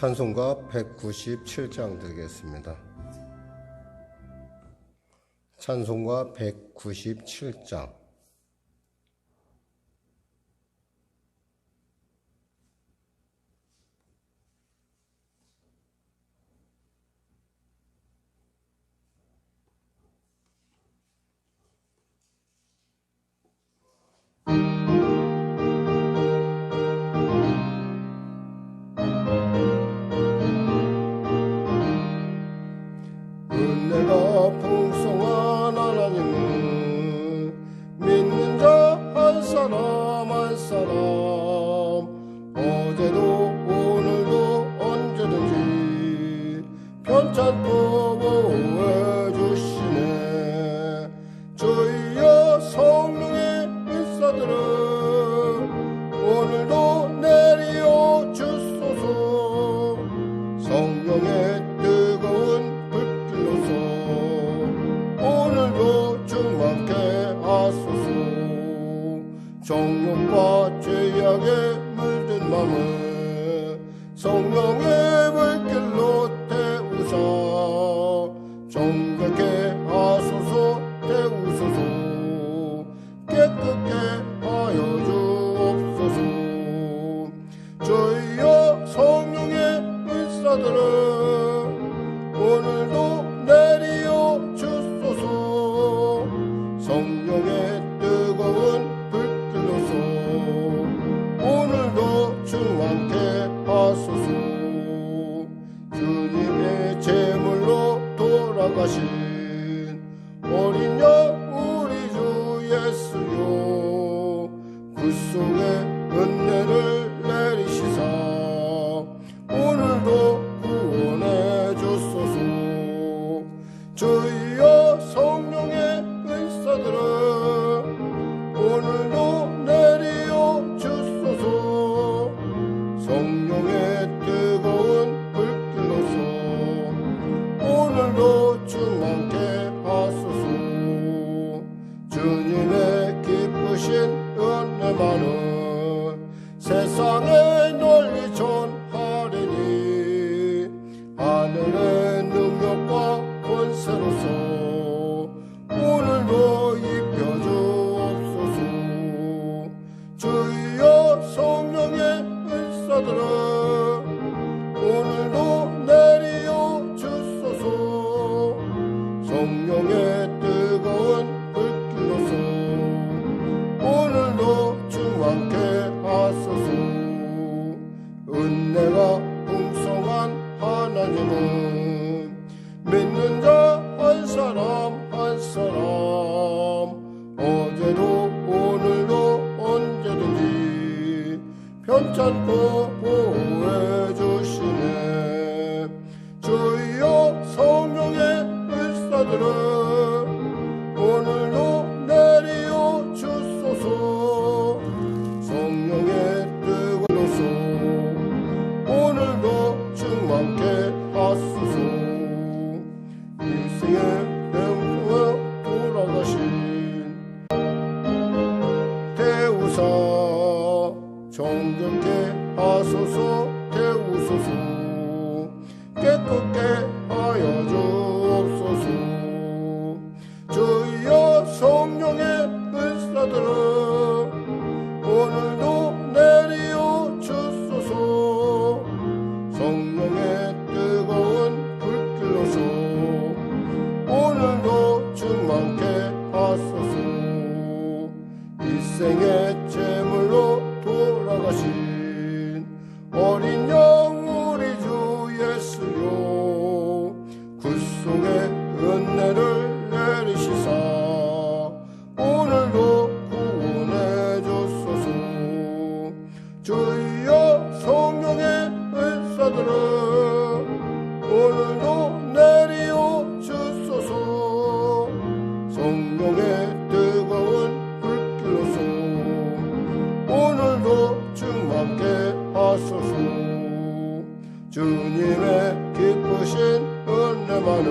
찬송가 197장 드리겠습니다. 찬송가 197장. 은혜가 풍성한 하나님은 믿는 자 한 사람 한 사람 어제도 오늘도 언제든지 편찮고 보호해 주시네. 주여 성령의 인사들은 오늘도 내리어 주소서. 성령의 뜨거운 오늘도 주 함께 하소서. 정욕과 죄악에 물든 맘을 성령의 물길로 태우사 정결케 하소서. 태우소서. 깨끗게 하여 주옵소서. 주여 성령의 인사들은 오늘도 내리어 주소서. 성령의 뜨거운 불길로서 오늘도 주 함께 하소서. 주님의 제물로 돌아가신 어린 양 우리 주 예수여, 굴속에 은혜를 내리시사 오늘도 구원해 주소서. 주여 성령의 인사들은 오늘도 내리어 주소서. 성령의 뜨거운 불길로서 오늘도 주 함께 하소서. 주님의 기쁘신 은혜만은 세상에 널리 전하리니 하늘의 능력과 권세로서 오늘도 입혀주옵소서. 주여 성령의 인사들은 오늘도 내리어 주소서. 성령의 뜨거운 불길로서 오늘도 주 함께 하소서. 은혜가 풍성한 하나님은 믿는 자 한 사람 한 사람 어제도 오늘도 언제든지 편찮고 보호해 주시네. 주여 성령의 일사들은 오늘도 내리어 주소서. 성령의 뜨거워서 오늘도 주 함께 하소서. 인생의 뱀으로 돌아가신 태우사 정결케 하소서. 태우소서. 깨끗게 하여 주옵소서. 주여 성령의 은사들은 오늘도 내리어 주소서. 성령의 뜨거운 불길로서 오늘도 주 함께 하소서. 일생의 제물로 돌아가신 어린 양 우리 주 예수여, 굴속에 은혜를 내리시사 오늘도 구원해 주소서. 주여 성령의 은사들은 오늘도 내리어 주소서. 성령의 뜨거운 불길로서 오늘도 주 함께 하소서. 주님의 기쁘신 은혜만은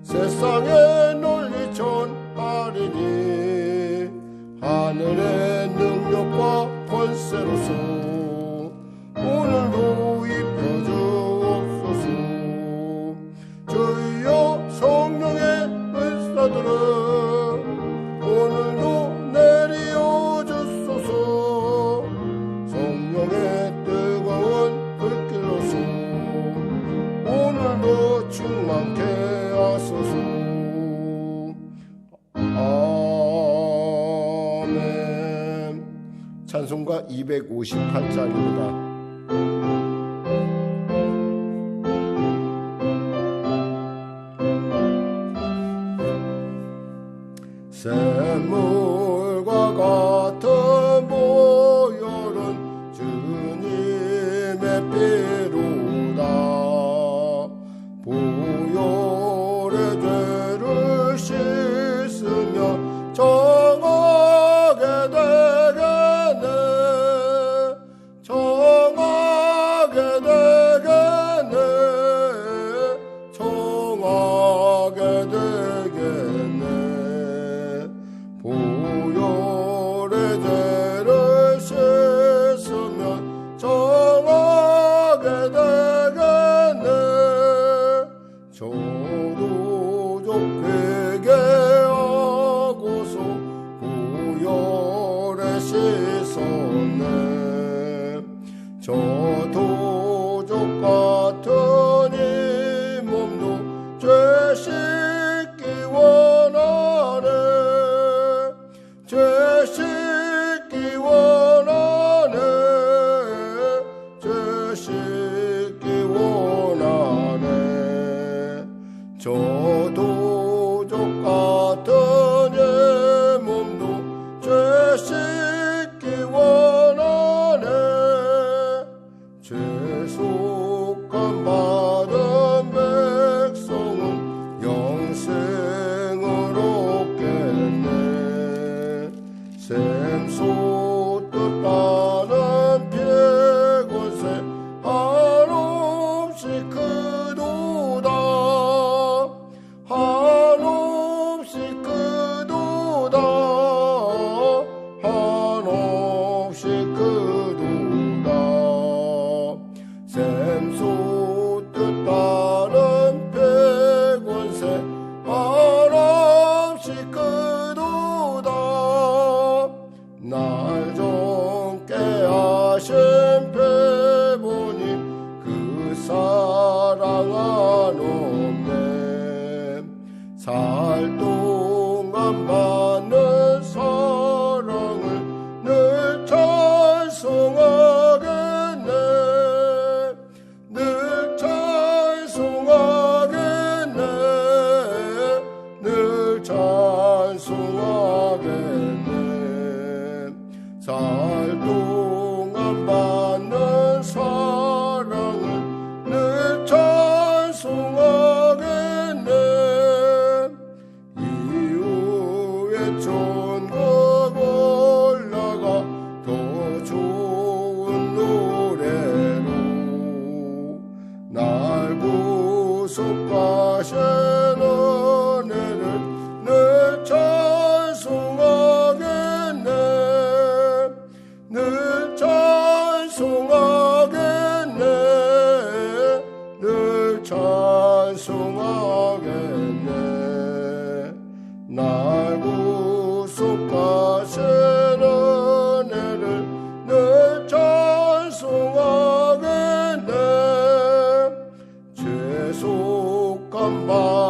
세상에 널리 전하리니 하늘의 능력과 권세로서 오늘도 입혀 찬송가 258장입니다. 샘물과 같은 보혈은 주님의 피로다. 보혈의 죄를 씻으며 정하게 되겠네. 정하게 되겠네. 정하게 되겠네. 보혈의 죄를 씻으면 정하게 되겠네. 저도 족하게 하고서 보혈에 씻었네. 저도 족 같은 이 몸도 죄 씻기 원하네. 죄 씻기 원하네. 죄 씻기 원하네. 저도 족 같은 예 몸도 죄 씻기 원하네. 죄속함 받은 백성은 영생을 얻겠네. 샘솟듯 따는 피곤새 한없이 크도다. 한없이 크도다. 한없이 크도다. 샘솟듯 따는 피곤새 한없이 크도다. 날 정케 하신 배부님 그 사랑 한없네. 살 동안 받는 사랑을 늘 찬송하겠네. 늘 찬송하겠네. 늘 찬송하겠네. 살 동안 받는 사랑을 늘 찬송하겠네. 이후에 천국 올라가 더 좋은 노래로 날 구속하신 은혜를 늘 찬송하겠네. 늘 찬송하겠네. 늘 찬송하겠네. 날 구속하신 은혜를 늘 찬송하겠네. 죄속함 받은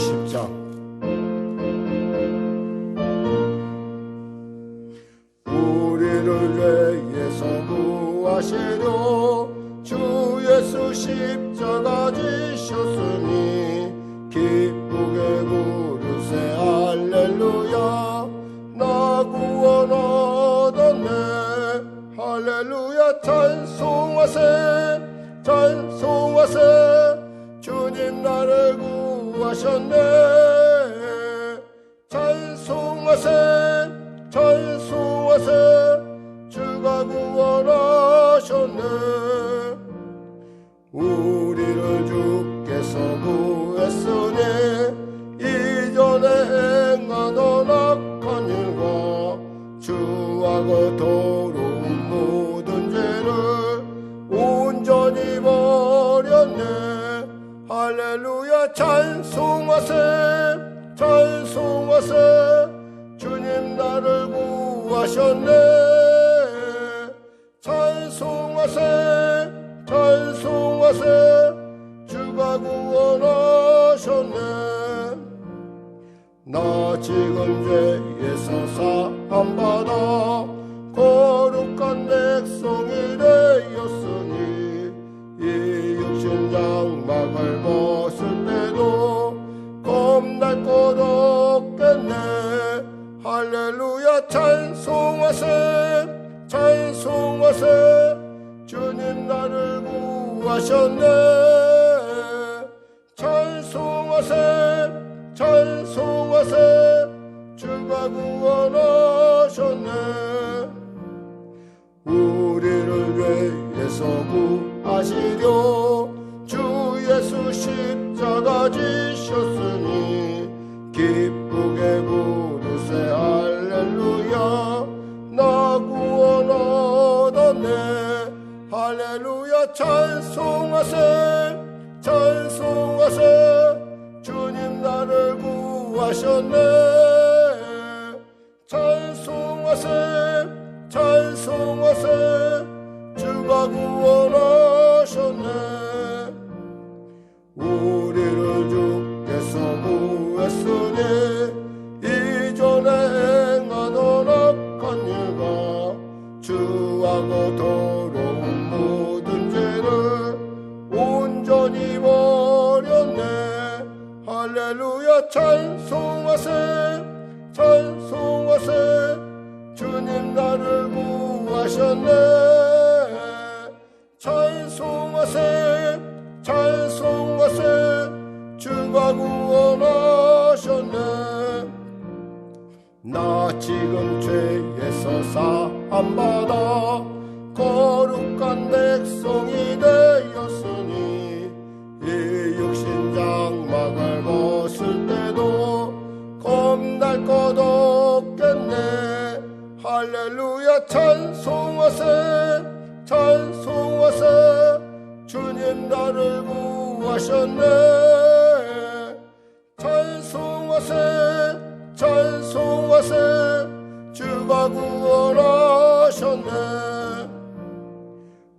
10장. 우리를 위해서 구하시려 주 예수 십자가 지셨으니 기쁘게 부르세 할렐루야. 나 구원 얻었네 할렐루야. 찬송하세 찬송하세 주님 나를 구하셨네. 찬송하세 찬송하세 주가 구원하셨네. 우리를 주께서 구했으니 이전에 행하던 악한 일과 주하고 더러운 모든 죄를 온전히 버렸네. 할렐루야. 찬송하세 찬송하세 주님 나를 구하셨네. 찬송하세 찬송하세 주가 구원하셨네. 나 지금 죄에서 사함받아 거룩한 백성이 되었으니 이 육신 장막을 벗을 때도 겁날 것 없겠네. 할렐루야. 찬송하세 찬송하세 주님 나를 구하셨네. 찬송하세 찬송하세 주가 구원하셨네. 우리를 위해서 구하시려 주 예수 십자가 지셨으니 기쁘게 부르세 할렐루야. 나 구원 얻었네. 할렐루야. 찬송하세 찬송하세 주님 나를 구하셨네. 찬송하세 찬송하세 주가 구원하셨네. 우리를 주께서 구했으니 이전에 행하던 악한 일과 주하고 더러운 모든 죄를 온전히 버렸네. 할렐루야. 찬송하세 찬송하세 주님 나를 구하셨네. 찬송하세 찬송하세 주가 구원하셨네. 나 지금 죄에서 사함받아 거룩한 백성이 되었으니 이 육신 장막을 벗을 때도 겁날 것 없겠네. 할렐루야. 찬송하세 찬송하세 주님 나를 구하셨네. 찬송하세 찬송하세 주가 구원하셨네.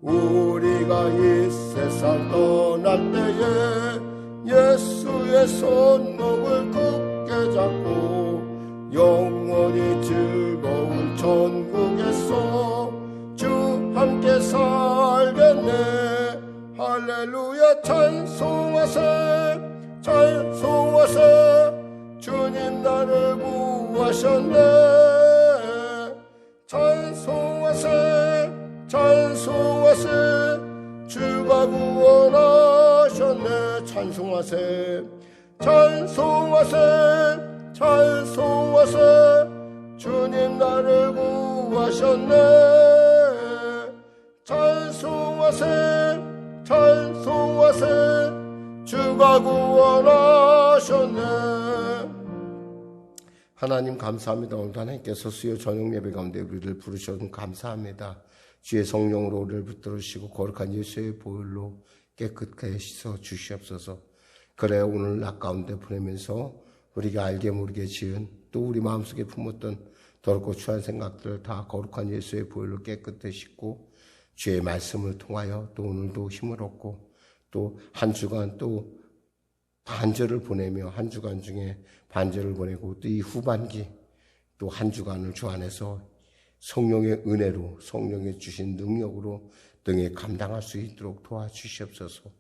우리가 이 세상 떠날 때에 예수의 손목을 굳게 잡고 영원히 즐거운 천국에서 주 함께 살겠네. 할렐루야. 찬송하세 찬송하세 주님 나를 구하셨네. 찬송하세 찬송하세 주가 구원하셨네. 찬송하세 찬송하세 찬송하세 주님 나를 구하셨네. 찬송하세 찬송하세 주가 구원하셨네. 하나님 감사합니다. 오늘도 하나님께서 수요 저녁 예배 가운데 우리를 부르셔서 감사합니다. 주의 성령으로 우리를 붙들으시고 거룩한 예수의 보혈로 깨끗하게 씻어 주시옵소서. 그래 오늘 낮 가운데 보내면서 우리가 알게 모르게 지은 또 우리 마음속에 품었던 더럽고 추한 생각들을 다 거룩한 예수의 보혈로 깨끗하게 씻고 주의 말씀을 통하여 또 오늘도 힘을 얻고 또 한 주간 또 반절을 보내며 한 주간 중에 반절을 보내고 또 이 후반기 또 한 주간을 주 안에서 성령의 은혜로 성령의 주신 능력으로 등에 감당할 수 있도록 도와주시옵소서.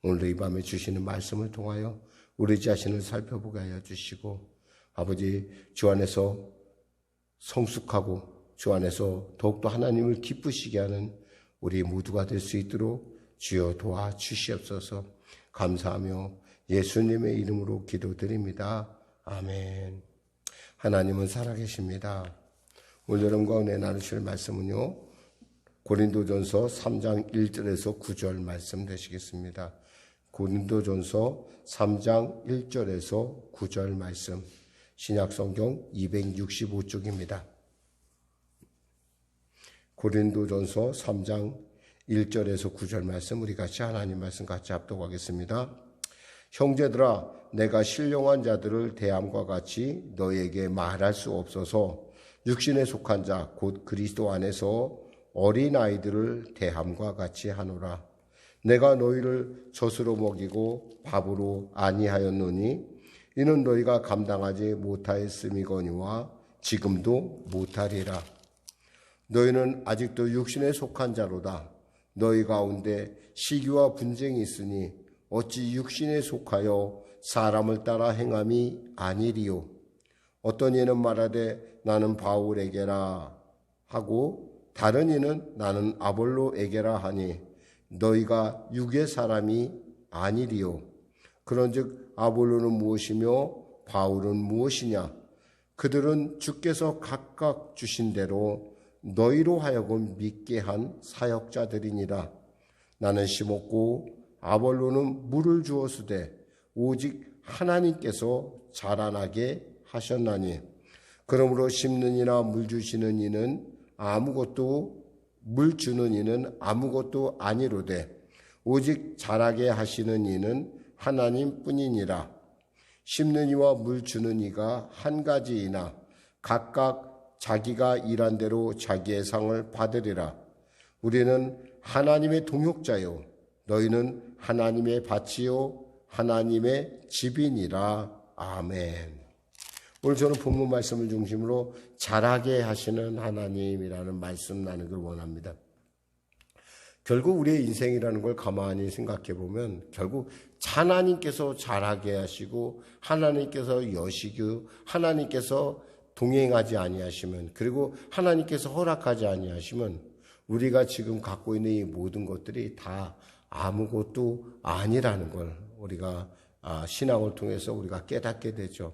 오늘 이 밤에 주시는 말씀을 통하여 우리 자신을 살펴보게 하여 주시고 아버지 주 안에서 성숙하고 주 안에서 더욱더 하나님을 기쁘시게 하는 우리 모두가 될 수 있도록 주여 도와주시옵소서. 감사하며 예수님의 이름으로 기도드립니다. 아멘. 하나님은 살아계십니다. 오늘 여러분과 은혜 나누실 말씀은요, 고린도전서 3장 1절에서 9절 말씀 되시겠습니다. 고린도전서 3장 1절에서 9절 말씀, 신약성경 265쪽입니다. 고린도전서 3장 1절에서 9절 말씀, 우리 같이 하나님 말씀 같이 합독하겠습니다. 형제들아, 내가 신령한 자들을 대함과 같이 너에게 말할 수 없어서 육신에 속한 자 곧 그리스도 안에서 어린아이들을 대함과 같이 하노라. 내가 너희를 젖으로 먹이고 밥으로 아니하였노니 이는 너희가 감당하지 못하였음이거니와 지금도 못하리라. 너희는 아직도 육신에 속한 자로다. 너희 가운데 시기와 분쟁이 있으니 어찌 육신에 속하여 사람을 따라 행함이 아니리요. 어떤 이는 말하되 나는 바울에게라 하고 다른 이는 나는 아볼로에게라 하니 너희가 육의 사람이 아니리요. 그런즉 아볼로는 무엇이며 바울은 무엇이냐? 그들은 주께서 각각 주신 대로 너희로 하여금 믿게 한 사역자들이니라. 나는 심었고 아볼로는 물을 주었으되 오직 하나님께서 자라나게 하셨나니 그러므로 심는 이나 물 주시는 이는 아무것도 물 주는 이는 아무것도 아니로되 오직 자라게 하시는 이는 하나님뿐이니라. 심는 이와 물 주는 이가 한 가지이나 각각 자기가 일한 대로 자기의 상을 받으리라. 우리는 하나님의 동역자요 너희는 하나님의 밭이요 하나님의 집이니라. 아멘. 오늘 저는 본문 말씀을 중심으로 자라게 하시는 하나님이라는 말씀 나누길 원합니다. 결국 우리의 인생이라는 걸 가만히 생각해 보면 결국 하나님께서 자라게 하시고 하나님께서 여시고 하나님께서 동행하지 아니하시면 그리고 하나님께서 허락하지 아니하시면 우리가 지금 갖고 있는 이 모든 것들이 다 아무것도 아니라는 걸 우리가 신앙을 통해서 우리가 깨닫게 되죠.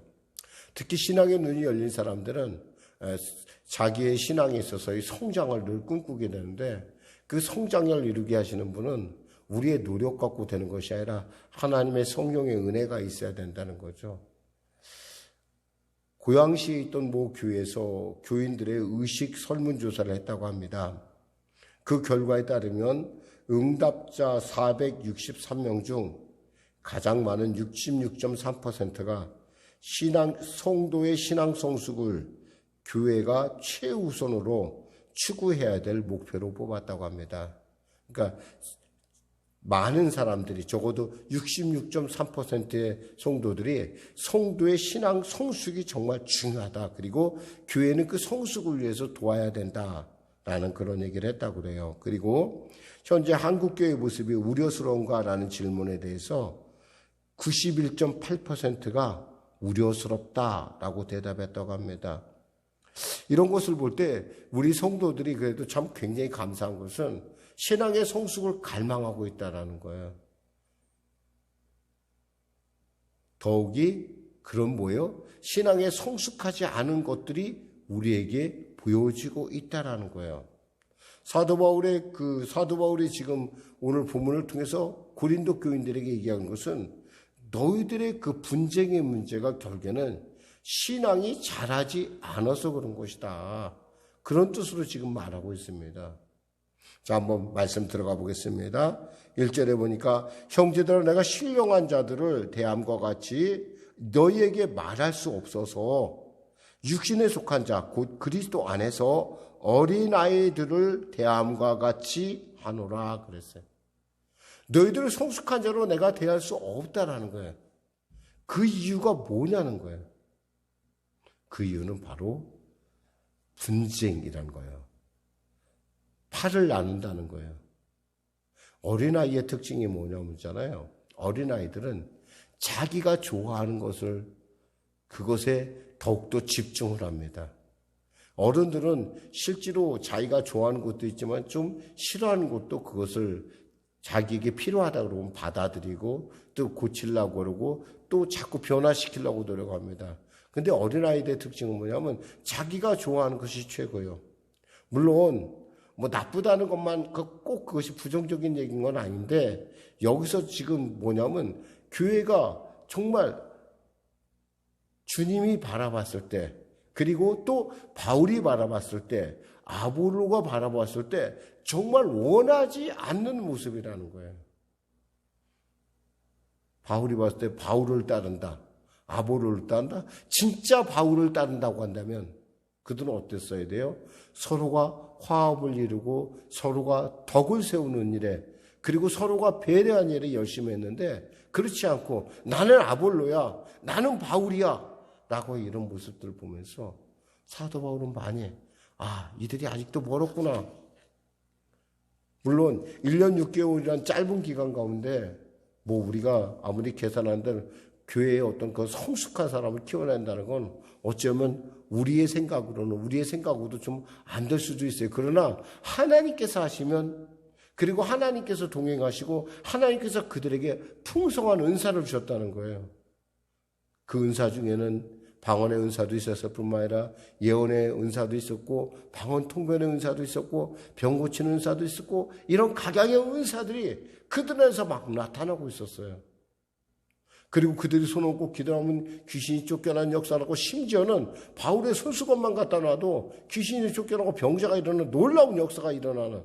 특히 신앙의 눈이 열린 사람들은 자기의 신앙에 있어서의 성장을 늘 꿈꾸게 되는데 그 성장을 이루게 하시는 분은 우리의 노력 갖고 되는 것이 아니라 하나님의 성령의 은혜가 있어야 된다는 거죠. 고양시에 있던 모 교회에서 교인들의 의식 설문조사를 했다고 합니다. 그 결과에 따르면 응답자 463명 중 가장 많은 66.3%가 성도의 신앙 성숙을 교회가 최우선으로 추구해야 될 목표로 뽑았다고 합니다. 그러니까 많은 사람들이 적어도 66.3%의 성도들이 성도의 신앙 성숙이 정말 중요하다. 그리고 교회는 그 성숙을 위해서 도와야 된다라는 그런 얘기를 했다고 그래요. 그리고 현재 한국교회의 모습이 우려스러운가라는 질문에 대해서 91.8%가 우려스럽다라고 대답했다고 합니다. 이런 것을 볼 때 우리 성도들이 그래도 참 굉장히 감사한 것은 신앙의 성숙을 갈망하고 있다는 거예요. 더욱이 그런 뭐예요? 신앙에 성숙하지 않은 것들이 우리에게 보여지고 있다는 거예요. 사도 바울이 지금 오늘 본문을 통해서 고린도 교인들에게 얘기한 것은 너희들의 그 분쟁의 문제가 결국에는 신앙이 자라지 않아서 그런 것이다. 그런 뜻으로 지금 말하고 있습니다. 자, 한번 말씀 들어가 보겠습니다. 1절에 보니까 형제들아 내가 신령한 자들을 대함과 같이 너희에게 말할 수 없어서 육신에 속한 자 곧 그리스도 안에서 어린아이들을 대함과 같이 하노라 그랬어요. 너희들을 성숙한 자로 내가 대할 수 없다라는 거예요. 그 이유가 뭐냐는 거예요. 그 이유는 바로 분쟁이라는 거예요. 팔을 나눈다는 거예요. 어린아이의 특징이 뭐냐면잖아요. 어린아이들은 자기가 좋아하는 것을 그것에 더욱더 집중을 합니다. 어른들은 실제로 자기가 좋아하는 것도 있지만 좀 싫어하는 것도 그것을 자기에게 필요하다고 그러면 받아들이고 또 고치려고 그러고 또 자꾸 변화시키려고 노력합니다. 근데 어린아이들의 특징은 뭐냐면 자기가 좋아하는 것이 최고예요. 물론 뭐 나쁘다는 것만 꼭 그것이 부정적인 얘기인 건 아닌데 여기서 지금 뭐냐면 교회가 정말 주님이 바라봤을 때 그리고 또 바울이 바라봤을 때 아볼로가 바라봤을 때 정말 원하지 않는 모습이라는 거예요. 바울이 봤을 때 바울을 따른다. 아볼로를 따른다. 진짜 바울을 따른다고 한다면 그들은 어땠어야 돼요? 서로가 화합을 이루고 서로가 덕을 세우는 일에 그리고 서로가 배려한 일에 열심히 했는데 그렇지 않고 나는 아볼로야. 나는 바울이야. 라고 이런 모습들을 보면서 사도 바울은 많이 이들이 아직도 멀었구나. 물론 1년 6개월이란 짧은 기간 가운데 뭐 우리가 아무리 계산한들 교회에 어떤 그 성숙한 사람을 키워낸다는 건 어쩌면 우리의 생각으로도 좀 안 될 수도 있어요. 그러나 하나님께서 하시면 그리고 하나님께서 동행하시고 하나님께서 그들에게 풍성한 은사를 주셨다는 거예요. 그 은사 중에는 방언의 은사도 있었을 뿐만 아니라 예언의 은사도 있었고 방언 통변의 은사도 있었고 병 고치는 은사도 있었고 이런 각양의 은사들이 그들에서 막 나타나고 있었어요. 그리고 그들이 손 얹고 기도하면 귀신이 쫓겨나는 역사라고 심지어는 바울의 손수건만 갖다 놔도 귀신이 쫓겨나고 병자가 일어나는 놀라운 역사가 일어나는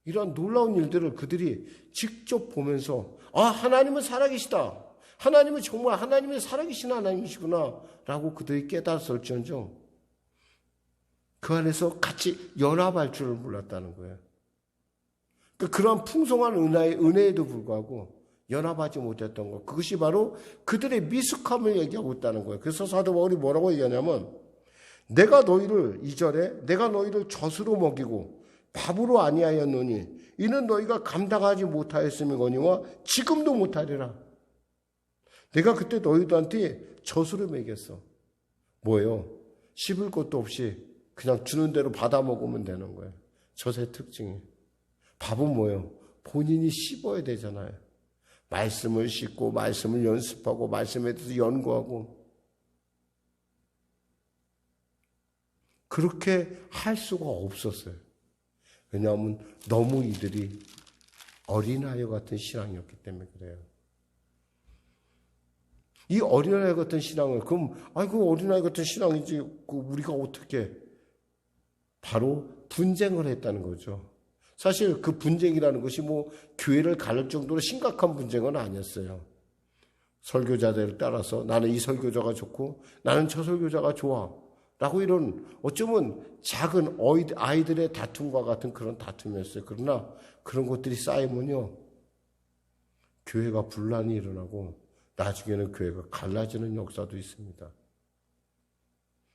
이러한 놀라운 일들을 그들이 직접 보면서 하나님은 살아계시다. 하나님은 정말 하나님의 살아계신 하나님이시구나 라고 그들이 깨달았을지언정 그 안에서 같이 연합할 줄을 몰랐다는 거예요. 그러한 풍성한 은혜에도 불구하고 연합하지 못했던 것. 그것이 바로 그들의 미숙함을 얘기하고 있다는 거예요. 그래서 사도 바울이 뭐라고 얘기하냐면 내가 너희를 2절에 내가 너희를 젖으로 먹이고 밥으로 아니하였노니 이는 너희가 감당하지 못하였음이거니와 지금도 못하리라. 내가 그때 너희들한테 젖으로 먹였어. 뭐예요? 씹을 것도 없이 그냥 주는 대로 받아 먹으면 되는 거예요. 젖의 특징이. 밥은 뭐예요? 본인이 씹어야 되잖아요. 말씀을 씹고 말씀을 연습하고 말씀에 대해서 연구하고 그렇게 할 수가 없었어요. 왜냐하면 너무 이들이 어린아이 같은 신앙이었기 때문에 그래요. 이 어린아이 같은 신앙을 그럼 그 어린아이 같은 신앙이지 우리가 어떻게 바로 분쟁을 했다는 거죠. 사실 그 분쟁이라는 것이 뭐 교회를 가를 정도로 심각한 분쟁은 아니었어요. 설교자들을 따라서 나는 이 설교자가 좋고 나는 저 설교자가 좋아 라고 이런 어쩌면 작은 아이들의 다툼과 같은 그런 다툼이었어요. 그러나 그런 것들이 쌓이면요 교회가 분란이 일어나고 나중에는 교회가 갈라지는 역사도 있습니다.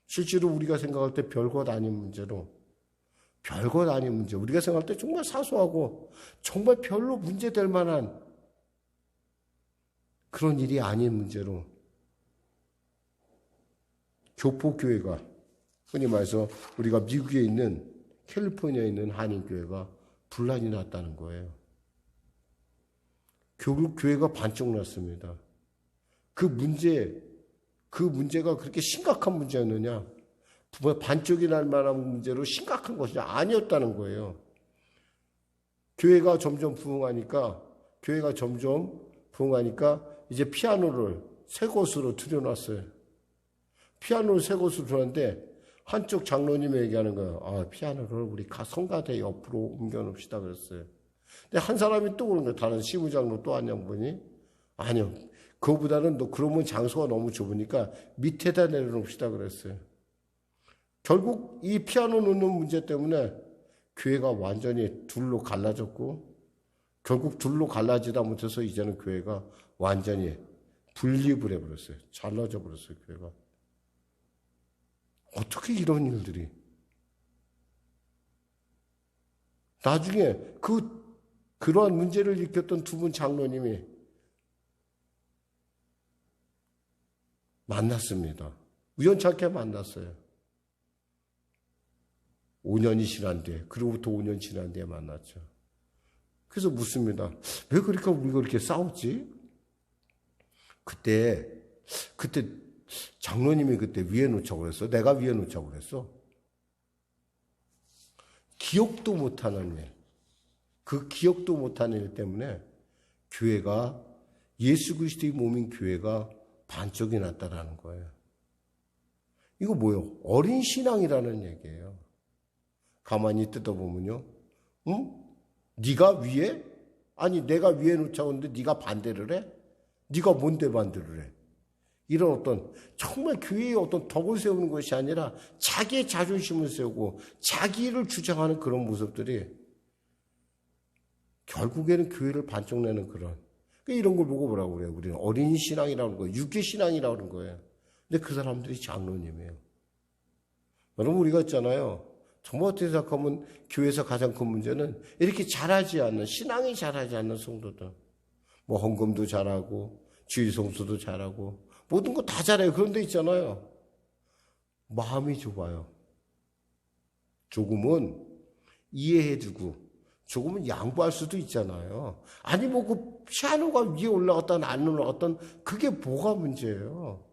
실제로 우리가 생각할 때 별것 아닌 문제로 별것 아닌 문제, 우리가 생각할 때 정말 사소하고 정말 별로 문제될 만한 그런 일이 아닌 문제로 교포교회가 흔히 말해서 우리가 미국에 있는 캘리포니아에 있는 한인교회가 분란이 났다는 거예요. 결국 교회가 반쪽 났습니다. 그 문제가 그렇게 심각한 문제였느냐? 반쪽이 날 만한 문제로 심각한 것이 아니었다는 거예요. 교회가 점점 부흥하니까 이제 피아노를 새 곳으로 들여놨어요. 피아노를 새 곳으로 들여놨는데 한쪽 장로님이 얘기하는 거예요. 피아노를 우리 성가대 옆으로 옮겨놓읍시다 그랬어요. 근데 한 사람이 또 그런 거예요. 다른 시부장로 또 한 양반이 아니요. 그거보다는 그러면 장소가 너무 좁으니까 밑에다 내려놓읍시다 그랬어요. 결국 이 피아노 놓는 문제 때문에 교회가 완전히 둘로 갈라졌고 결국 둘로 갈라지다 못해서 이제는 교회가 완전히 분립을 해버렸어요. 잘라져 버렸어요, 교회가. 어떻게 이런 일들이. 나중에 그러한 문제를 일으켰던 두 분 장로님이 만났습니다. 우연찮게 만났어요. 5년이 지난 뒤에, 그로부터 5년 지난 뒤에 만났죠. 그래서 묻습니다. 왜 그렇게 우리가 그렇게 싸웠지? 그때 장로님이 그때 위에 놓자고 그랬어. 내가 위에 놓자고 그랬어. 기억도 못하는 일. 그 기억도 못하는 일 때문에 교회가, 예수 그리스도의 몸인 교회가 반쪽이 났다라는 거예요. 이거 뭐예요? 어린 신앙이라는 얘기예요. 가만히 뜯어보면요. 응? 네가 위에? 아니 내가 위에 놓자고 했는데 네가 반대를 해? 네가 뭔데 반대를 해? 이런 어떤 정말 교회의 어떤 덕을 세우는 것이 아니라 자기의 자존심을 세우고 자기를 주장하는 그런 모습들이 결국에는 교회를 반쪽 내는 그런, 이런 걸 보고 뭐라고 그래요? 우리는 어린 신앙이라는 거예요. 육계 신앙이라는 거예요. 근데 그 사람들이 장로님이에요. 여러분, 우리가 있잖아요. 정말 어떻게 생각하면 교회에서 가장 큰 문제는 이렇게 잘하지 않는, 신앙이 잘하지 않는 성도들. 뭐 헌금도 잘하고 주일 성수도 잘하고 모든 거 다 잘해요. 그런데 있잖아요. 마음이 좁아요. 조금은 이해해주고 조금은 양보할 수도 있잖아요. 아니 뭐 그 피아노가 위에 올라갔다 안 올라갔다 그게 뭐가 문제예요.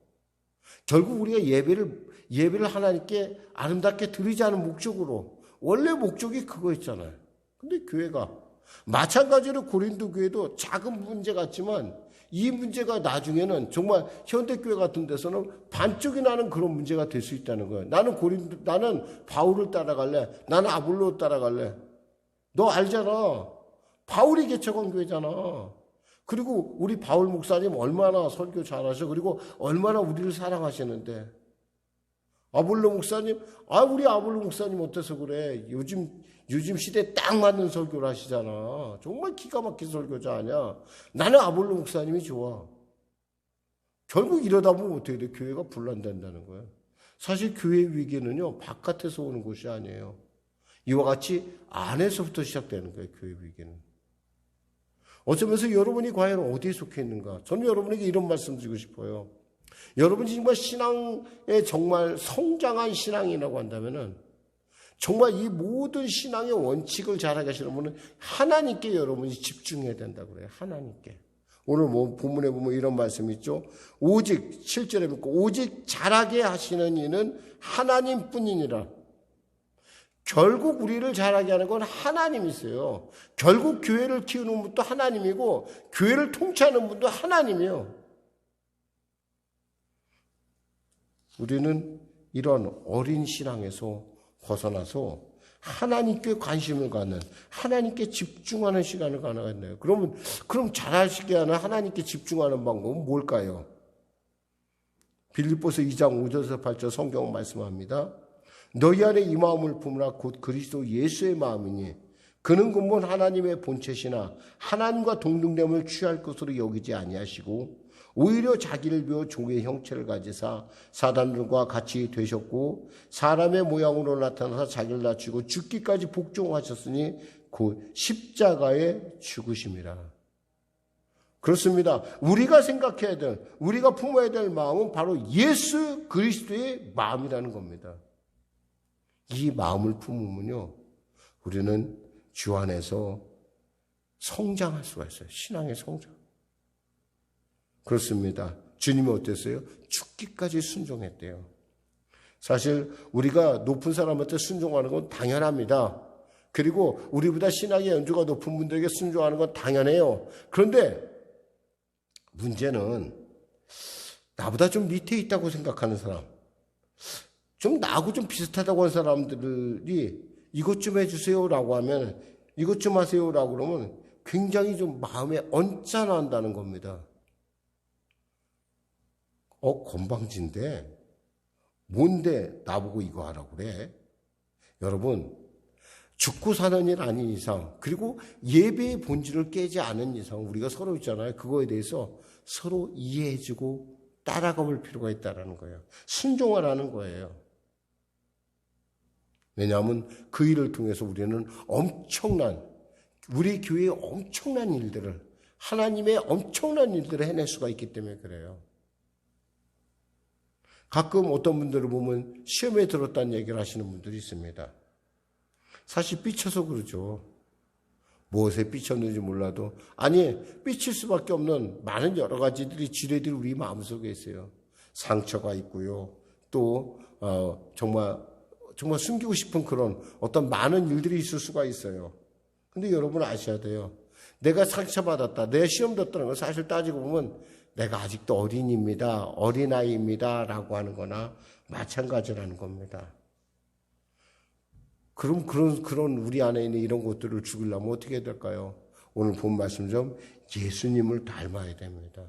결국 우리가 예배를 하나님께 아름답게 드리자는 목적으로, 원래 목적이 그거였잖아요. 근데 교회가 마찬가지로 고린도 교회도 작은 문제 같지만 이 문제가 나중에는 정말 현대교회 같은 데서는 반쪽이 나는 그런 문제가 될 수 있다는 거예요. 나는 바울을 따라갈래. 나는 아볼로 따라갈래. 너 알잖아. 바울이 개척한 교회잖아. 그리고 우리 바울 목사님 얼마나 설교 잘하셔. 그리고 얼마나 우리를 사랑하시는데. 아볼로 목사님, 우리 아볼로 목사님 어때서 그래? 요즘 시대에 딱 맞는 설교를 하시잖아. 정말 기가 막힌 설교자 아니야. 나는 아볼로 목사님이 좋아. 결국 이러다 보면 어떻게 돼? 교회가 분란된다는 거예요. 사실 교회의 위기는요, 바깥에서 오는 것이 아니에요. 이와 같이 안에서부터 시작되는 거예요, 교회 위기는. 어쩌면서 여러분이 과연 어디에 속해 있는가? 저는 여러분에게 이런 말씀 드리고 싶어요. 여러분이 정말 신앙에 정말 성장한 신앙이라고 한다면은 정말 이 모든 신앙의 원칙을 잘하게 하시는 분은 하나님께 여러분이 집중해야 된다고 그래요. 하나님께. 오늘 뭐 본문에 보면 이런 말씀이 있죠. 오직 7절에 보면 오직 잘하게 하시는 이는 하나님뿐이니라. 결국 우리를 잘하게 하는 건 하나님이세요. 결국 교회를 키우는 분도 하나님이고 교회를 통치하는 분도 하나님이에요. 우리는 이런 어린 신앙에서 벗어나서 하나님께 관심을 갖는, 하나님께 집중하는 시간을 가져야겠네요. 그럼 잘하시게 하는 하나님께 집중하는 방법은 뭘까요? 빌립보서 2장 5절에서 8절 성경은 말씀합니다. 너희 안에 이 마음을 품으라 곧 그리스도 예수의 마음이니 그는 근본 하나님의 본체시나 하나님과 동등됨을 취할 것으로 여기지 아니하시고 오히려 자기를 비워 종의 형체를 가지사 사람들과 같이 되셨고 사람의 모양으로 나타나서 자기를 낮추고 죽기까지 복종하셨으니 곧 십자가에 죽으심이라. 그렇습니다. 우리가 생각해야 될, 우리가 품어야 될 마음은 바로 예수 그리스도의 마음이라는 겁니다. 이 마음을 품으면요, 우리는 주 안에서 성장할 수가 있어요. 신앙의 성장. 그렇습니다. 주님이 어땠어요? 죽기까지 순종했대요. 사실 우리가 높은 사람한테 순종하는 건 당연합니다. 그리고 우리보다 신앙의 연주가 높은 분들에게 순종하는 건 당연해요. 그런데 문제는 나보다 좀 밑에 있다고 생각하는 사람, 좀 나하고 좀 비슷하다고 하는 사람들이 이것 좀 해주세요라고 하면, 이것 좀 하세요라고 그러면 굉장히 좀 마음에 언짢아한다는 겁니다. 건방진데 뭔데 나보고 이거 하라고 그래? 여러분, 죽고 사는 일 아닌 이상, 그리고 예배의 본질을 깨지 않은 이상 우리가 서로 있잖아요. 그거에 대해서 서로 이해해주고 따라가 볼 필요가 있다는 거예요. 순종하라는 거예요. 왜냐하면 그 일을 통해서 우리는 우리 교회의 엄청난 일들을, 하나님의 엄청난 일들을 해낼 수가 있기 때문에 그래요. 가끔 어떤 분들을 보면 시험에 들었다는 얘기를 하시는 분들이 있습니다. 사실 삐쳐서 그러죠. 무엇에 삐쳤는지 몰라도, 아니, 삐칠 수밖에 없는 많은 여러 가지들이 지뢰들이 우리 마음속에 있어요. 상처가 있고요. 또 정말 숨기고 싶은 그런 어떤 많은 일들이 있을 수가 있어요. 근데 여러분 아셔야 돼요. 내가 상처받았다, 내 시험 뒀다는 건 사실 따지고 보면 내가 아직도 어린아이입니다 라고 하는 거나 마찬가지라는 겁니다. 그럼 그런 우리 안에 있는 이런 것들을 죽이려면 어떻게 될까요? 오늘 본 말씀처럼 예수님을 닮아야 됩니다.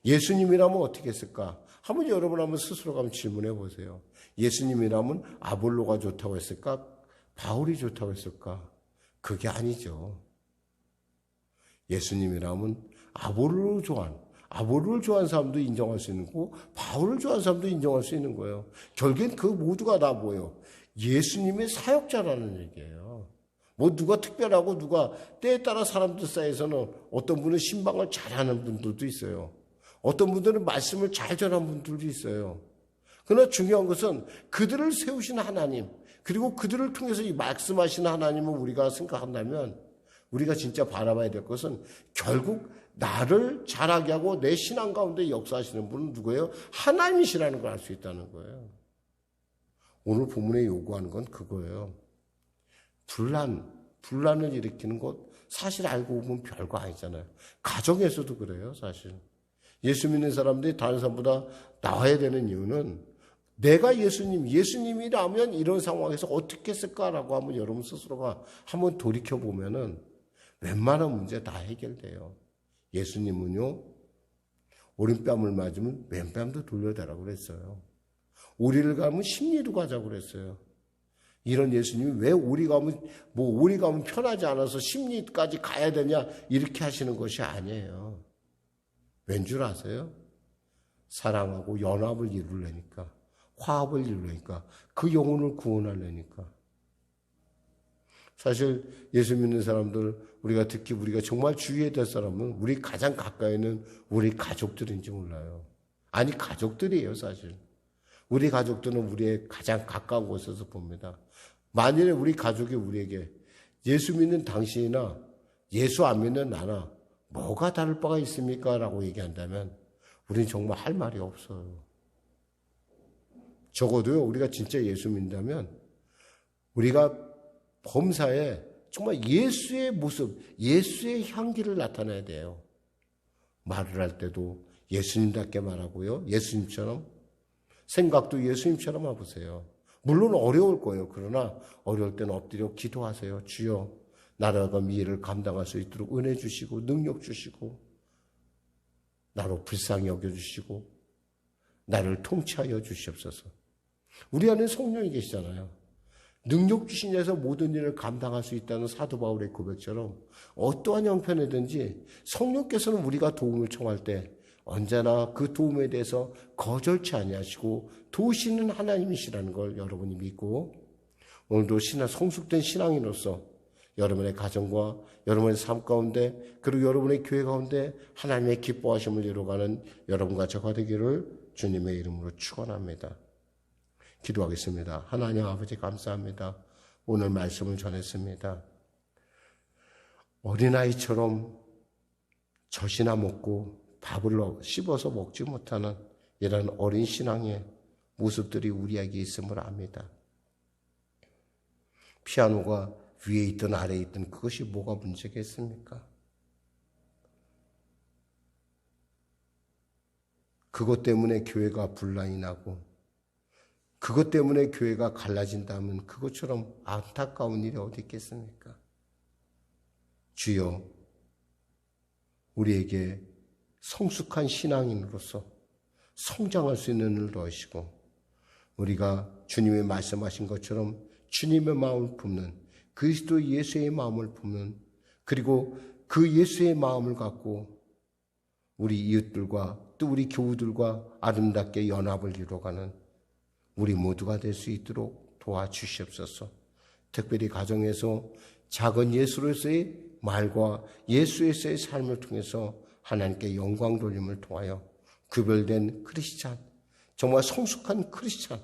예수님이라면 어떻게 했을까? 여러분 한번 스스로가 한번 질문해 보세요. 예수님이라면 아볼로가 좋다고 했을까? 바울이 좋다고 했을까? 그게 아니죠. 예수님이라면 아볼로를 좋아하는 사람도 인정할 수 있는 거고, 바울을 좋아하는 사람도 인정할 수 있는 거예요. 결국엔 그 모두가 다 뭐예요? 예수님의 사역자라는 얘기예요. 누가 특별하고 누가 때에 따라 사람들 사이에서는 어떤 분은 신방을 잘하는 분들도 있어요. 어떤 분들은 말씀을 잘 전하는 분들도 있어요. 그러나 중요한 것은 그들을 세우신 하나님, 그리고 그들을 통해서 이 말씀하시는 하나님을 우리가 생각한다면 우리가 진짜 바라봐야 될 것은 결국 나를 자라게 하고 내 신앙 가운데 역사하시는 분은 누구예요? 하나님이시라는 걸 알 수 있다는 거예요. 오늘 본문에 요구하는 건 그거예요. 분란을 일으키는 것 사실 알고 보면 별거 아니잖아요. 가정에서도 그래요, 사실. 예수 믿는 사람들이 다른 사람보다 나와야 되는 이유는 내가 예수님이라면 이런 상황에서 어떻게 했을까라고 하면 여러분 스스로가 한번 돌이켜보면은 웬만한 문제 다 해결돼요. 예수님은요, 오른뺨을 맞으면 왼뺨도 돌려대라고 그랬어요. 오리를 가면 십리로 가자고 그랬어요. 이런 예수님이 왜 오리 가면 편하지 않아서 십리까지 가야 되냐 이렇게 하시는 것이 아니에요. 왠 줄 아세요? 사랑하고 연합을 이루려니까, 화합을 이루려니까, 그 영혼을 구원하려니까. 사실 예수 믿는 사람들, 특히 우리가 정말 주의해야 될 사람은 우리 가장 가까이 있는 우리 가족들인지 몰라요. 아니, 가족들이에요, 사실. 우리 가족들은 우리의 가장 가까운 곳에서 봅니다. 만일에 우리 가족이 우리에게 예수 믿는 당신이나 예수 안 믿는 나나 뭐가 다를 바가 있습니까? 라고 얘기한다면 우리는 정말 할 말이 없어요. 적어도요, 우리가 진짜 예수 믿는다면 우리가 범사에 정말 예수의 모습, 예수의 향기를 나타내야 돼요. 말을 할 때도 예수님답게 말하고요. 예수님처럼, 생각도 예수님처럼 해보세요. 물론 어려울 거예요. 그러나 어려울 때는 엎드려 기도하세요. 주여, 나라가 미래를 감당할 수 있도록 은혜 주시고 능력 주시고 나로 불쌍히 여겨주시고 나를 통치하여 주시옵소서. 우리 안에 성령이 계시잖아요. 능력 주신 자에서 모든 일을 감당할 수 있다는 사도 바울의 고백처럼 어떠한 형편이든지 성령께서는 우리가 도움을 청할 때 언제나 그 도움에 대해서 거절치 아니하시고 도우시는 하나님이시라는 걸 여러분이 믿고, 오늘도 성숙된 신앙인으로서 여러분의 가정과 여러분의 삶 가운데, 그리고 여러분의 교회 가운데 하나님의 기뻐하심을 이루어가는 여러분과 저가 되기를 주님의 이름으로 축원합니다. 기도하겠습니다. 하나님 아버지 감사합니다. 오늘 말씀을 전했습니다. 어린아이처럼 젖이나 먹고 밥을 씹어서 먹지 못하는 이런 어린 신앙의 모습들이 우리에게 있음을 압니다. 피아노가 위에 있든 아래에 있든 그것이 뭐가 문제겠습니까? 그것 때문에 교회가 분란이 나고 그것 때문에 교회가 갈라진다면 그것처럼 안타까운 일이 어디 있겠습니까? 주여, 우리에게 성숙한 신앙인으로서 성장할 수 있는 일을 넣으시고, 우리가 주님의 말씀하신 것처럼 주님의 마음을 품는, 그리스도 예수의 마음을 품는, 그리고 그 예수의 마음을 갖고 우리 이웃들과 또 우리 교우들과 아름답게 연합을 이루어가는 우리 모두가 될 수 있도록 도와주시옵소서. 특별히 가정에서 작은 예수로서의 말과 예수에서의 삶을 통해서 하나님께 영광 돌림을 통하여 구별된 크리스찬, 정말 성숙한 크리스찬,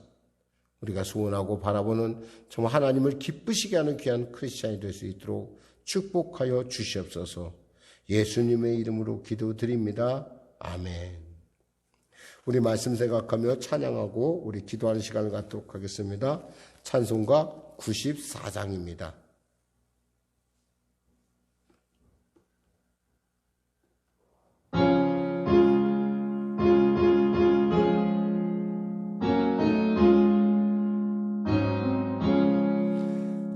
우리가 소원하고 바라보는 정말 하나님을 기쁘시게 하는 귀한 크리스찬이 될 수 있도록 축복하여 주시옵소서. 예수님의 이름으로 기도드립니다. 아멘. 우리 말씀 생각하며 찬양하고 우리 기도하는 시간을 갖도록 하겠습니다. 찬송가 94장입니다.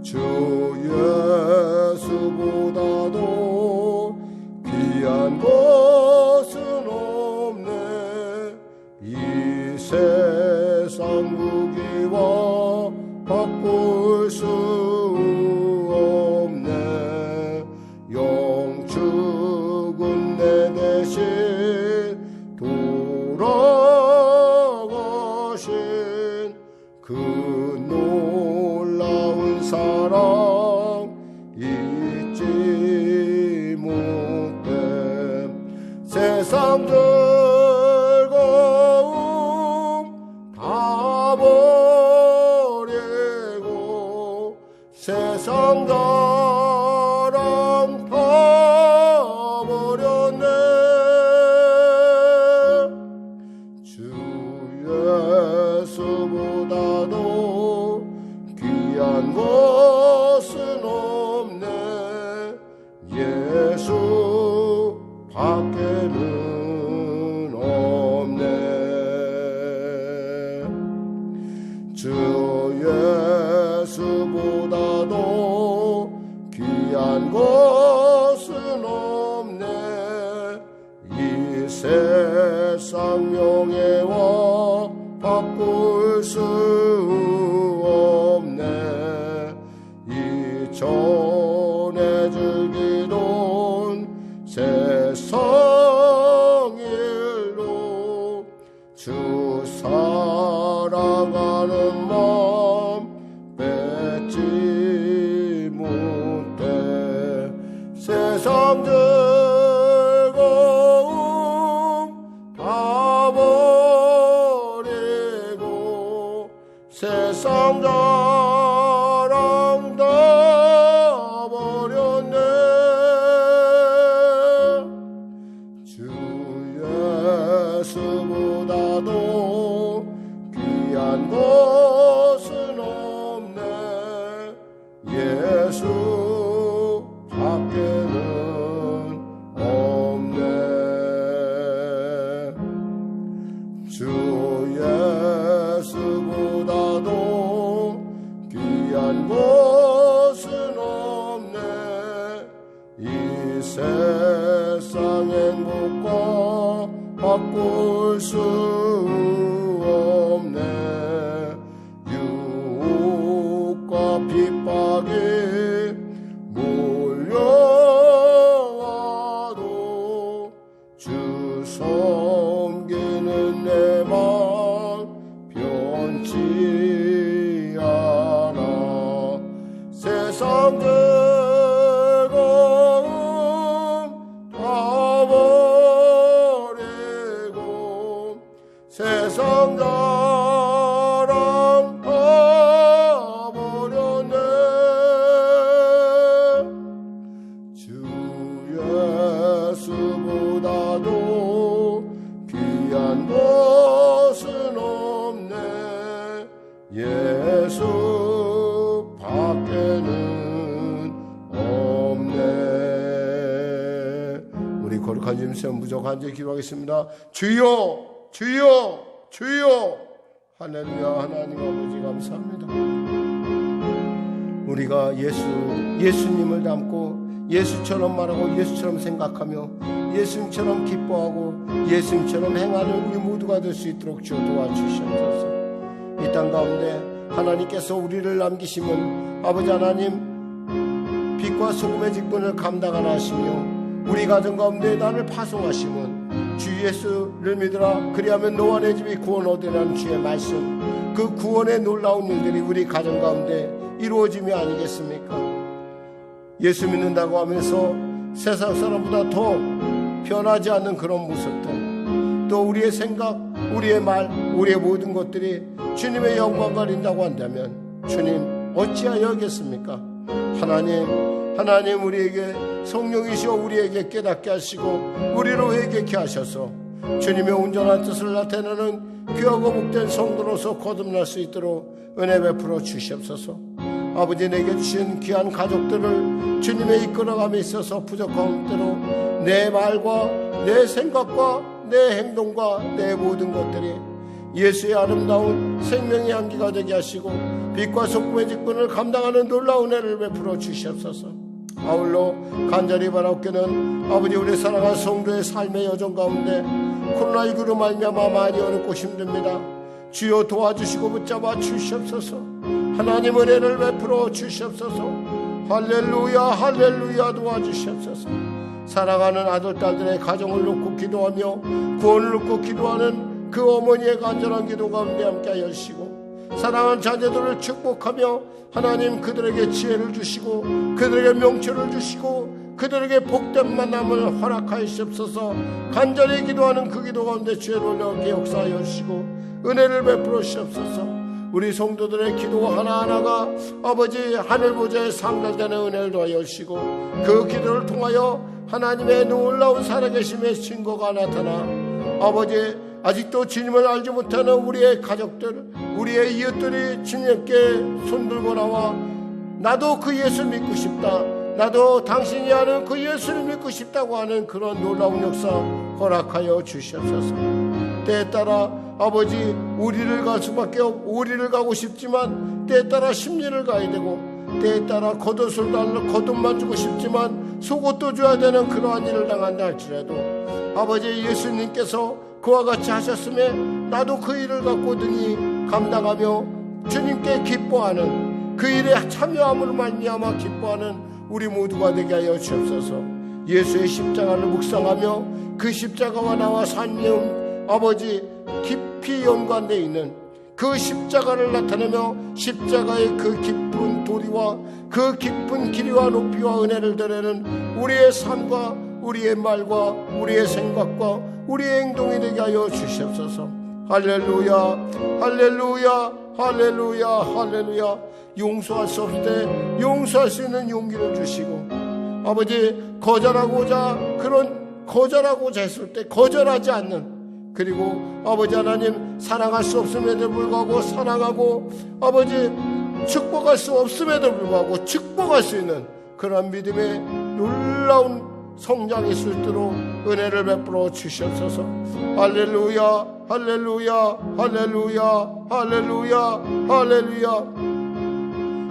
주 예수보다도 귀한 것은 없네. 이 세상 무기와 바꿀 수 없네. 영축은 내 대신 돌아가신 그 놀라운 사랑 잊지 못해. 세상 즐거움 다 버리고 세상 자랑 다 버렸네. 주 예수보다도 귀한 것은 없네. 예수 밖에는 없네. 주 예수보다도 귀한 것은 없네. 이 세상 명예와 바꿀 수 없네. 이 전해질 기도는 세상 일로 주 사랑하는 마음 뺏지 못해. 세상 즐거움 다 버리고 세상 자랑 다 버렸네. 주 예수보다도 귀한 것은 없네. 예수 밖에는 없네. 주 예수보다도 귀한 것은 없네. 이 세상 행복과 바꿀 수 없네. 유혹과 핍박이 몰려와도 주 섬기는 내 마음 변치 않아. 세상 즐거움 다 버리고 세상 자랑 다 버렸네. 주 예수보다도 귀한 것은 없네. 예수 밖에는 없네. 우리 거룩한 주님 시험 부족한 자 기도하겠습니다. 주여 주여 주여. 할렐루야. 하나님 아버지 감사합니다. 우리가 예수님을 닮고 예수처럼 말하고 예수처럼 생각하며 예수님처럼 기뻐하고 예수님처럼 행하는 우리 모두가 될 수 있도록 주여 도와주시옵소서. 이 땅 가운데 하나님께서 우리를 남기심은 아버지 하나님 빛과 소금의 직분을 감당하나 하시며 우리 가정 가운데 나를 파송하심은 주 예수를 믿으라 그리하면 너와 내 집이 구원 얻으라는 주의 말씀, 그 구원의 놀라운 일들이 우리 가정 가운데 이루어짐이 아니겠습니까? 예수 믿는다고 하면서 세상 사람보다 더 변하지 않는 그런 모습들, 또 우리의 생각, 우리의 말, 우리의 모든 것들이 주님의 영광 가린다고 한다면 주님 어찌하여 하겠습니까? 하나님 우리에게 성령이시여 우리에게 깨닫게 하시고 우리로 회개케 하셔서 주님의 온전한 뜻을 나타내는 귀하고 복된 성도로서 거듭날 수 있도록 은혜 베풀어 주시옵소서. 아버지, 내게 주신 귀한 가족들을 주님의 이끌어감에 있어서 부족한 대로 내 말과 내 생각과 내 행동과 내 모든 것들이 예수의 아름다운 생명의 향기가 되게 하시고 빛과 소금의 직분을 감당하는 놀라운 은혜를 베풀어 주시옵소서. 아울러 간절히 바라옵기는 아버지, 우리 사랑하는 성도의 삶의 여정 가운데 코로나19로 말미암아 많이 어렵고 힘듭니다. 주여 도와주시고 붙잡아 주시옵소서. 하나님 은혜를 베풀어 주시옵소서. 할렐루야 할렐루야 도와주시옵소서. 사랑하는 아들 딸들의 가정을 놓고 기도하며 구원을 놓고 기도하는 그 어머니의 간절한 기도 가운데 함께 하시고, 사랑하는 자녀들을 축복하며 하나님 그들에게 지혜를 주시고 그들에게 명철을 주시고 그들에게 복된 만남을 허락하시옵소서. 간절히 기도하는 그 기도 가운데 주의 놀라우게 역사하여 주시고 은혜를 베풀어 주시옵소서. 우리 성도들의 기도 하나하나가 아버지 하늘 보좌에 상달되는 은혜를 더하여 주시고 그 기도를 통하여 하나님의 놀라운 살아계심의 증거가 나타나 아버지, 아직도 주님을 알지 못하는 우리의 가족들, 우리의 이웃들이 주님께 손들고 나와 나도 그 예수 믿고 싶다, 나도 당신이 아는 그 예수를 믿고 싶다고 하는 그런 놀라운 역사 허락하여 주시옵소서. 때에 따라 아버지, 우리를 우리를 가고 싶지만 때에 따라 심리를 가야 되고, 때에 따라 겉옷을 달라 겉옷만 주고 싶지만 속옷도 줘야 되는 그러한 일을 당한다 할지라도 아버지, 예수님께서 그와 같이 하셨음에 나도 그 일을 갖고 등이 감당하며 주님께 기뻐하는 그 일에 참여함으로 말미암아 기뻐하는 우리 모두가 되게 하여 주옵소서. 예수의 십자가를 묵상하며 그 십자가와 나와 삶의 아버지 깊이 연관되어 있는 그 십자가를 나타내며 십자가의 그 깊은 도리와 그 깊은 길이와 높이와 은혜를 드러내는 우리의 삶과 우리의 말과 우리의 생각과 우리의 행동이 되게 하여 주시옵소서. 할렐루야 할렐루야 할렐루야 할렐루야. 용서할 수 없을 때 용서할 수 있는 용기를 주시고 아버지, 거절하고자 했을 때 거절하지 않는, 그리고 아버지 하나님 사랑할 수 없음에도 불구하고 사랑하고 아버지 축복할 수 없음에도 불구하고 축복할 수 있는 그런 믿음의 놀라운 성장이 수 있도록 은혜를 베풀어 주시옵소서. 할렐루야 할렐루야 할렐루야 할렐루야 할렐루야.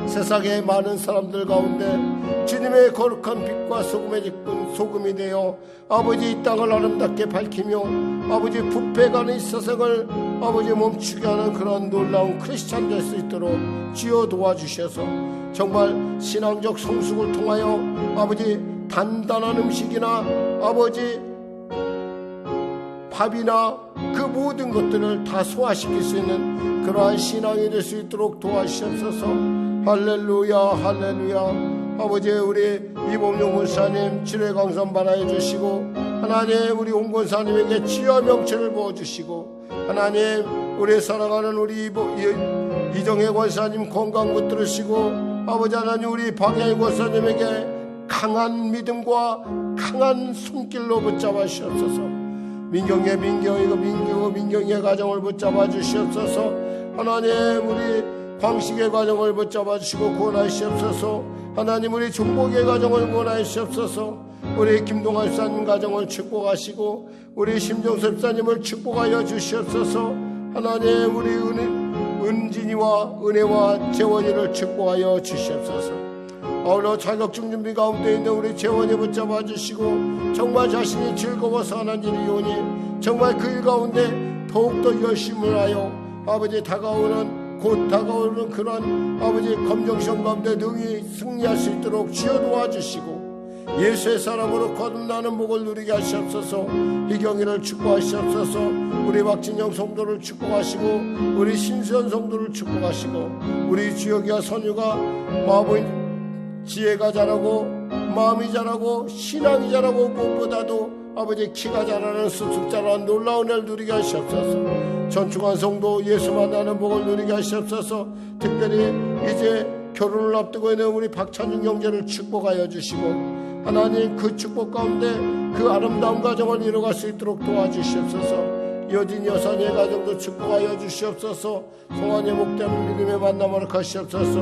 세상의 많은 사람들 가운데 주님의 거룩한 빛과 소금의 직분 소금이 되어 아버지 이 땅을 아름답게 밝히며 아버지 부패가는 이 세상을 아버지 멈추게 하는 그런 놀라운 크리스찬 될 수 있도록 주여 도와주셔서 정말 신앙적 성숙을 통하여 아버지 단단한 음식이나 아버지 밥이나 그 모든 것들을 다 소화시킬 수 있는 그러한 신앙이 될 수 있도록 도와주시옵소서. 할렐루야 할렐루야. 아버지, 우리 이범용 권사님 치료의 강선 받아해 주시고 하나님 우리 온 권사님에게 치유와 명철을 부어주시고 하나님 우리 사랑하는 우리 이정혜 권사님 건강 붙들으시고 아버지 하나님 우리 박양희 권사님에게 강한 믿음과 강한 손길로 붙잡아 주시옵소서. 민경의 가정을 붙잡아 주시옵소서. 하나님 우리 광식의 가정을 붙잡아 주시고 구원하시옵소서. 하나님 우리 종복의 가정을 구원하시옵소서. 우리 김동환 집사님 가정을 축복하시고 우리 심정섭 집사님을 축복하여 주시옵소서. 하나님 우리 은진이와 은혜와 재원이를 축복하여 주시옵소서. 아울러 자격증 준비 가운데 있는 우리 재원이 붙잡아 주시고 정말 자신이 즐거워서 하는 일이오니 정말 그 일 가운데 더욱더 열심을 하여 아버지 곧 다가오는 그런 아버지 검정시험 가운데 능히 승리할 수 있도록 주여 도와주시고 예수의 사람으로 거듭나는 복을 누리게 하시옵소서. 희경이를 축복하시옵소서. 우리 박진영 성도를 축복하시고 우리 신수연 성도를 축복하시고 우리 주혁이와 선유가 마음의 지혜가 자라고 마음이 자라고 신앙이 자라고 무엇보다도 아버지 키가 자라는 쑥쑥 자라는 놀라운 애를 누리게 하시옵소서. 전충한 성도 예수 만나는 복을 누리게 하시옵소서. 특별히 이제 결혼을 앞두고 있는 우리 박찬중 형제를 축복하여 주시고 하나님 그 축복 가운데 그 아름다운 가정을 이뤄갈 수 있도록 도와주시옵소서. 여진 여사님의 가정도 축복하여 주시옵소서. 성환의 목된 믿음의 만남을 가시옵소서.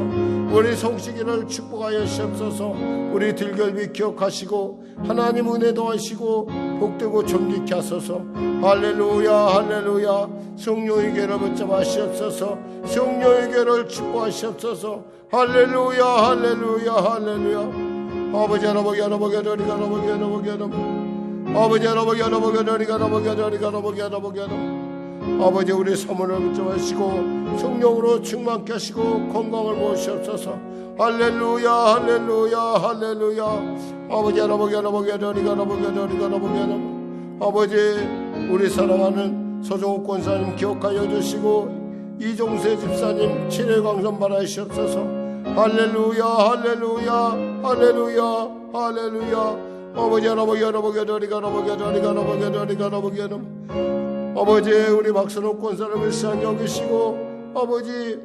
우리 성식이를 축복하여 주시옵소서. 우리 들결비 기억하시고 하나님 은혜 더하시고 복되고 존귀케 하소서. 할렐루야 할렐루야. 성령의 계를 붙잡으시옵소서. 성령의 계를 축복하시옵소서. 할렐루야 할렐루야 할렐루야. 아버지 아버지 아버지 아버지 아버지 아버지 아버지 아버지 아버지 아버지 우리 사모를 붙잡으시고 성령으로 충만케 하시고 건강을 모으시옵소서. 할렐루야 할렐루야 할렐루야. 아버지 아버지 아버지 아버지 아버지 우리 사랑하는 서정욱 권사님 기억하여 주시고 이종세 집사님 친일 광선 바라시옵소서. 할렐루야 할렐루야 할렐루야 할렐루야. 아버지 아버지 아버지 아버지 아버지 우리 박선옥 권사를 불쌍히 여기시고 아버지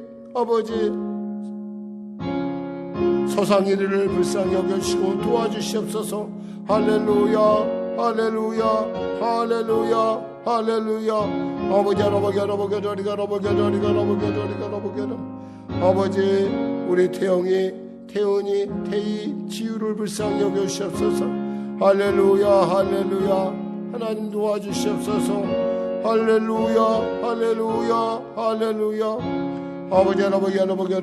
서상일이를 불쌍히 여기시고 도와주시옵소서. 할렐루야 할렐루야 할렐루야 할렐루야. 아버지 아버지 아버지 아버지 아버지 우리 태영이 태은이 태희 지유를 불쌍히 여겨주시옵소서. 할렐루야 할렐루야. 하나님 도와주시옵소서. 할렐루야 할렐루야 할렐루야. 아버지 아버지 아버지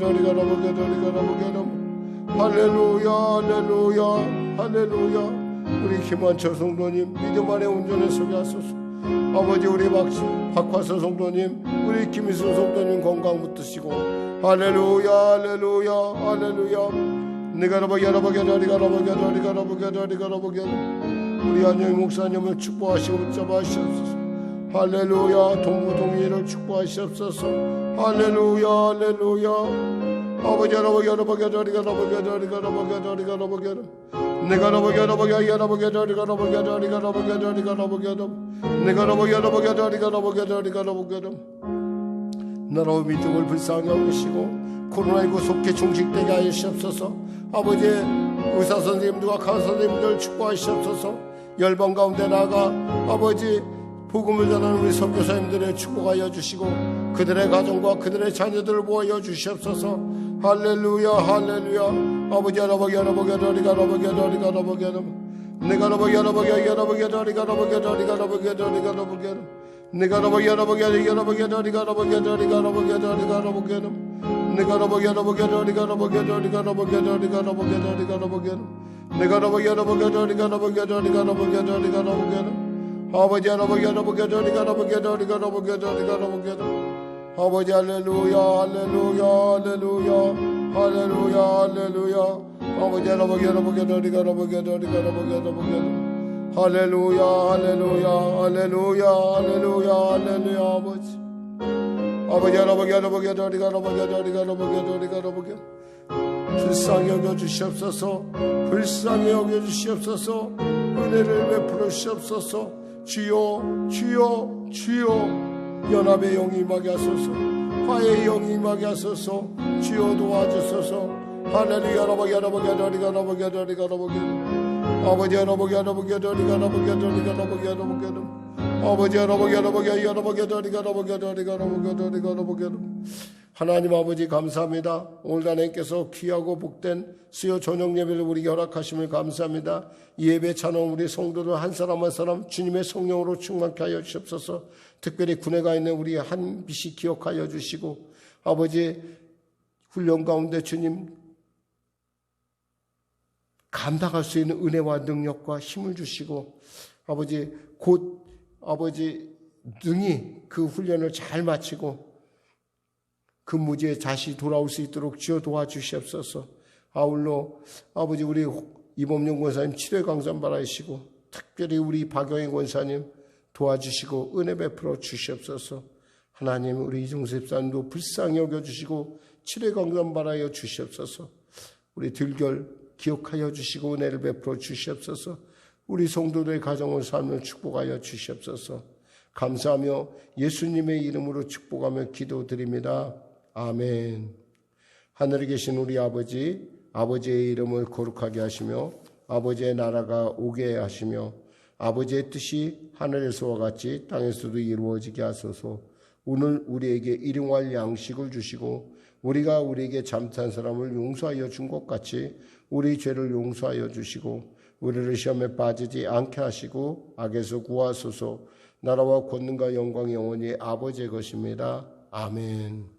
할렐루야 할렐루야 할렐루야. 우리 김환철 성도님 믿음 안에 온전히 서게 하소서. 아버지 우리 박화서 성도님 우리 김희순 성도님 건강 붙드시고 할렐루야 할렐루야 할렐루야. 내가 아버지 아버지 아버지 아버지 아버지 우리 안녕 목사님을 축복하시고 붙잡아주시옵소서. 할렐루야. 동무동의를 축복하시옵소서. 할렐루야 할렐루야. 아버지 아버지 아버지 아버지 아버지 아버지 내가 아버지 아버지 아버지 아버지 아버지 아버지 아버지 내가 아버지 아버지 아버지 아버지 아버지 나라와 민족을 불쌍히 여기시고 코로나19 속히 종식되게 하시옵소서. 아버지 의사 선생님들과 간호 선생님들 축복하시옵소서. 열방 가운데 나아가 아버지 복음을 전하는 우리 선교사님들의 축복하여 주시고 그들의 가정과 그들의 자녀들을 모아여 주시옵소서. 할렐루야 할렐루야. 아버지 아버지 아버지 아버지 아버지 아버지 아버지 내가 아버지 아버지 아버지 아버지 아버지 아버지 아버지 아버지 내가 아버지 아버지 아버지 아버지 아버지 아버지 아버지 아버지 아버지 내가 아버지 아버지 아버지 아버지 아버지 아버지 아버지 아버지 내가 아버지 아버지 아버지 아버지 아버지 아버지 아버지 아버지 아버지 아버지 아버지 아버지 할렐루야 할렐루야 할렐루야 할렐루야 할렐루야. 아버지 아버지 아버지 아버지 아버지 아버지 할렐루야 할렐루야 할렐루야 할렐루야 할렐루야. 아버지 아버지 아버지 아버지 아버지 아버지 아버지 아버지 불쌍히 여겨 주시옵소서. 불쌍히 여겨 주시옵소서. 은혜를 베풀어 주시옵소서. 주여 주여 주여. 연합의 영이 임하게 하소서. 화해의 영이 임하게 하소서. 주여 도와주소서. 할렐루야. 아버지 아버지 아버지 아버지 아버지 아버지 아버지 아버지 아버지 아버지 아버지 아버지 아버지 아버지. 하나님 아버지 감사합니다. 오늘 하나님께서 귀하고 복된 수요 저녁 예배를 우리에게 허락하심을 감사합니다. 이 예배 찬송 우리 성도들 한 사람 한 사람 주님의 성령으로 충만케 하여 주시옵소서. 특별히 군에 가 있는 우리 한비씨 기억하여 주시고 아버지 훈련 가운데 주님 감당할 수 있는 은혜와 능력과 힘을 주시고 아버지 곧 아버지 능히 그 훈련을 잘 마치고 근무지에 다시 돌아올 수 있도록 주여 도와주시옵소서. 아울러 아버지 우리 이범용 권사님 치료의 강산 바라시고 특별히 우리 박영희 권사님 도와주시고 은혜 베풀어 주시옵소서. 하나님 우리 이종섭 집사님도 불쌍히 여겨주시고 치료의 강산 바라여 주시옵소서. 우리 들결 기억하여 주시고 은혜를 베풀어 주시옵소서. 우리 성도들의 가정을 삶을 축복하여 주시옵소서. 감사하며 예수님의 이름으로 축복하며 기도드립니다. 아멘. 하늘에 계신 우리 아버지, 아버지의 이름을 거룩하게 하시며 아버지의 나라가 오게 하시며 아버지의 뜻이 하늘에서와 같이 땅에서도 이루어지게 하소서. 오늘 우리에게 일용할 양식을 주시고 우리가 우리에게 잘못한 사람을 용서하여 준 것 같이 우리 죄를 용서하여 주시고 우리를 시험에 빠지지 않게 하시고 악에서 구하소서. 나라와 권능과 영광이 영원히 아버지의 것입니다. 아멘.